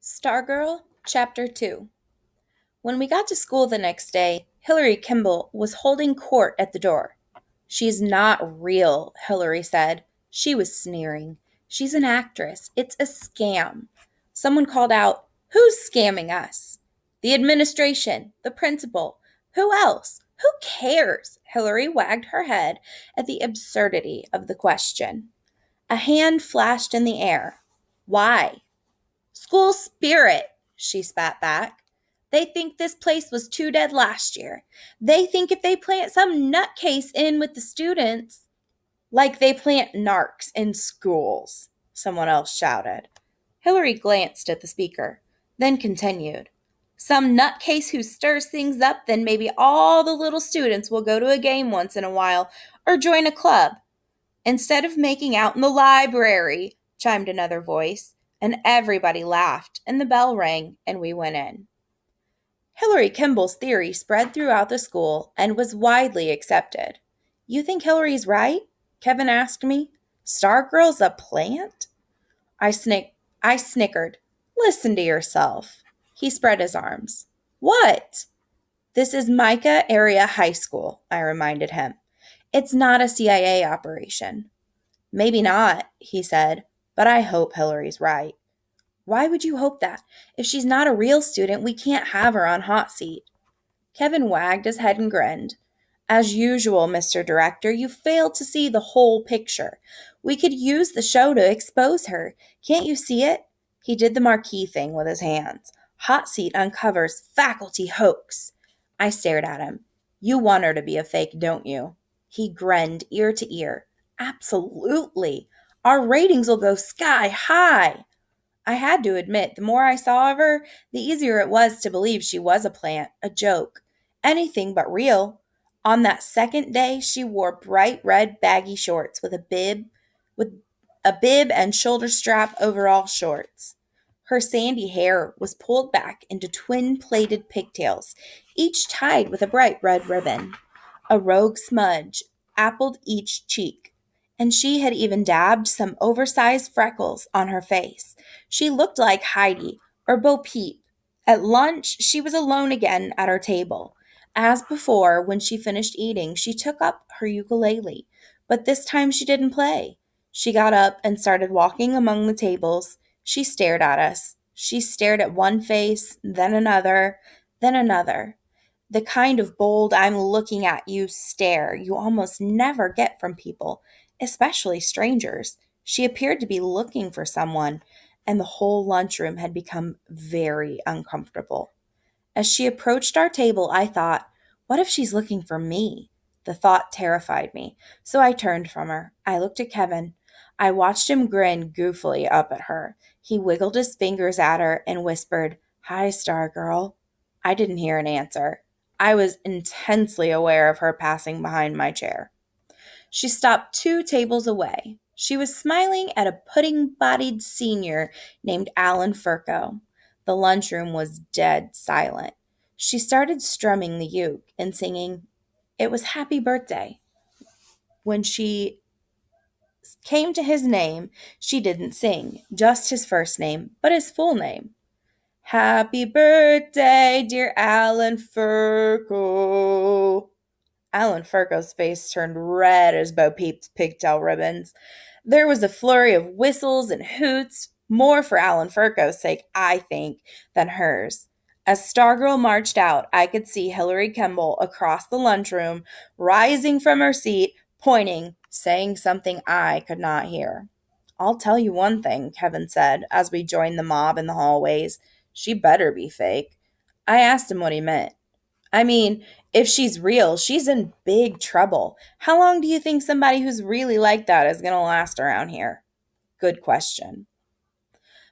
StarGirl, Chapter 2. When we got to school the next day, Hillary Kimball was holding court at the door. "She's not real," Hillary said. She was sneering. "She's an actress. It's a scam." Someone called out, "Who's scamming us?" "The administration, the principal. Who else? Who cares?" Hillary wagged her head at the absurdity of the question. A hand flashed in the air. "Why?" "School spirit," she spat back. "They think this place was too dead last year. They think if they plant some nutcase in with the students, like they plant narcs in schools," someone else shouted. Hillary glanced at the speaker, then continued. "Some nutcase who stirs things up, then maybe all the little students will go to a game once in a while or join a club." "Instead of making out in the library," chimed another voice, and everybody laughed, and the bell rang, and we went in. Hillary Kimball's theory spread throughout the school and was widely accepted. "You think Hillary's right?" Kevin asked me. "StarGirl's a plant?" I snickered. "Listen to yourself." He spread his arms. "What?" "This is Micah Area High School," I reminded him. "It's not a CIA operation." "Maybe not," he said, "but I hope Hillary's right." "Why would you hope that? If she's not a real student, we can't have her on hot seat." Kevin wagged his head and grinned. "As usual, Mr. Director, you failed to see the whole picture. We could use the show to expose her. Can't you see it?" He did the marquee thing with his hands. "Hot seat uncovers faculty hoax." I stared at him. "You want her to be a fake, don't you?" He grinned ear to ear. "Absolutely. Our ratings will go sky high." I had to admit, the more I saw of her, the easier it was to believe she was a plant, a joke, anything but real. On that second day, she wore bright red baggy shorts with a bib and shoulder strap overall shorts. Her sandy hair was pulled back into twin-plaited pigtails, each tied with a bright red ribbon. A rogue smudge appled each cheek, and she had even dabbed some oversized freckles on her face. She looked like Heidi or Bo Peep. At lunch, she was alone again at her table. As before, when she finished eating, she took up her ukulele, but this time she didn't play. She got up and started walking among the tables. She stared at us. She stared at one face, then another, then another. The kind of bold "I'm looking at you" stare you almost never get from people, especially strangers. She appeared to be looking for someone, and the whole lunchroom had become very uncomfortable. As she approached our table, I thought, what if she's looking for me? The thought terrified me, so I turned from her. I looked at Kevin. I watched him grin goofily up at her. He wiggled his fingers at her and whispered, "Hi, Stargirl." I didn't hear an answer. I was intensely aware of her passing behind my chair. She stopped 2 tables away. She was smiling at a pudding-bodied senior named Alan Furco. The lunchroom was dead silent. She started strumming the uke and singing, "It was happy birthday." When she came to his name, she didn't sing, just his first name, but his full name. "Happy birthday, dear Alan Furco." Alan Furco's face turned red as Bo Peep's pigtail ribbons. There was a flurry of whistles and hoots, more for Alan Furco's sake, I think, than hers. As Stargirl marched out, I could see Hillary Kimball across the lunchroom, rising from her seat, pointing, saying something I could not hear. "I'll tell you one thing," Kevin said, as we joined the mob in the hallways. "She better be fake." I asked him what he meant. "I mean, if she's real, she's in big trouble. How long do you think somebody who's really like that is going to last around here?" Good question.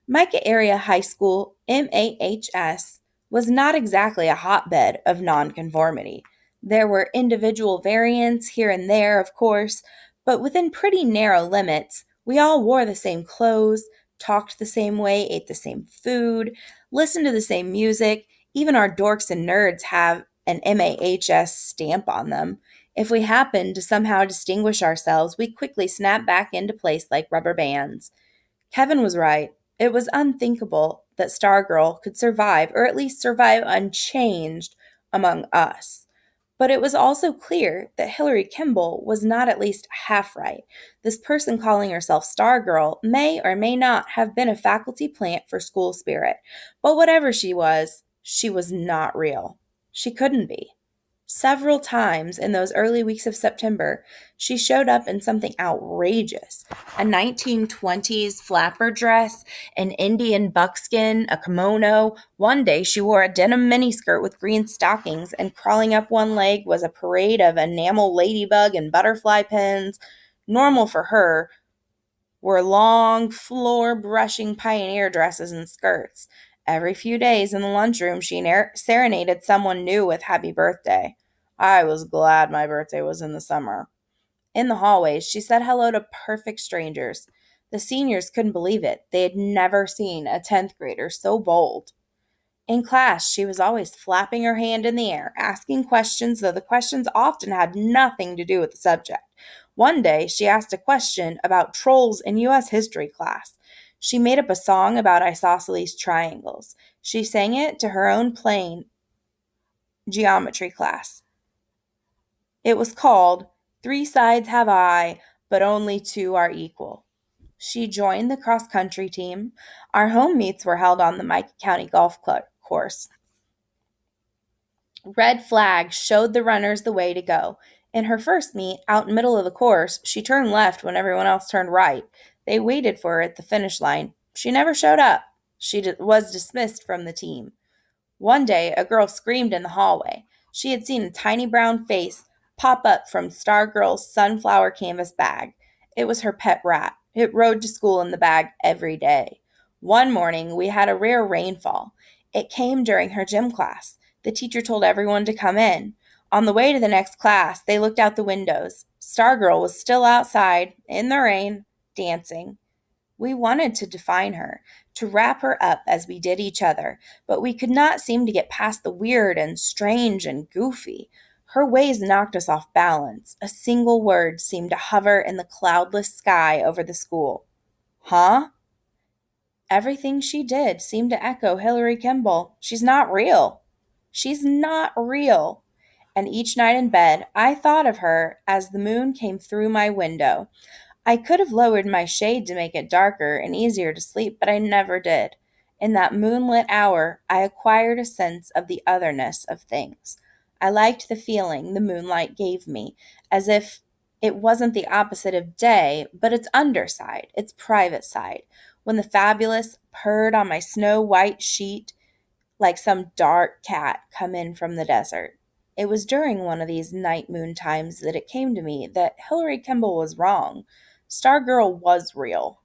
Micah Area High School, MAHS, was not exactly a hotbed of nonconformity. There were individual variants here and there, of course, but within pretty narrow limits. We all wore the same clothes, talked the same way, ate the same food, listened to the same music. Even our dorks and nerds have an MAHS stamp on them. If we happened to somehow distinguish ourselves, we quickly snapped back into place like rubber bands. Kevin was right. It was unthinkable that StarGirl could survive, or at least survive unchanged, among us. But it was also clear that Hillary Kimball was not at least half right. This person calling herself Stargirl may or may not have been a faculty plant for school spirit, but whatever she was not real. She couldn't be. Several times in those early weeks of September, she showed up in something outrageous: a 1920s flapper dress, an Indian buckskin, a kimono. One day she wore a denim miniskirt with green stockings, and crawling up one leg was a parade of enamel ladybug and butterfly pins. Normal for her were long, floor brushing pioneer dresses and skirts. Every few days in the lunchroom, she serenaded someone new with happy birthday. I was glad my birthday was in the summer. In the hallways, she said hello to perfect strangers. The seniors couldn't believe it. They had never seen a 10th grader so bold. In class, she was always flapping her hand in the air, asking questions, though the questions often had nothing to do with the subject. One day, she asked a question about trolls in U.S. history class. She made up a song about isosceles triangles. She sang it to her own plane geometry class. It was called Three Sides Have I, but Only Two Are Equal. She joined the cross-country team. Our home meets were held on the Micah County Golf Course. Red flags showed the runners the way to go. In her first meet, out in the middle of the course, she turned left when everyone else turned right. They waited for her at the finish line. She never showed up. She was dismissed from the team. One day, a girl screamed in the hallway. She had seen a tiny brown face pop up from StarGirl's sunflower canvas bag. It was her pet rat. It rode to school in the bag every day. One morning, we had a rare rainfall. It came during her gym class. The teacher told everyone to come in. On the way to the next class, they looked out the windows. StarGirl was still outside, in the rain, dancing. We wanted to define her, to wrap her up as we did each other, but we could not seem to get past the weird and strange and goofy. Her ways knocked us off balance. A single word seemed to hover in the cloudless sky over the school. Huh? Everything she did seemed to echo Hillary Kimball. She's not real. She's not real. And each night in bed, I thought of her as the moon came through my window. I could have lowered my shade to make it darker and easier to sleep, but I never did. In that moonlit hour, I acquired a sense of the otherness of things. I liked the feeling the moonlight gave me, as if it wasn't the opposite of day, but its underside, its private side. When the fabulous purred on my snow-white sheet like some dark cat come in from the desert. It was during one of these night moon times that it came to me that Hillary Kimball was wrong. StarGirl was real.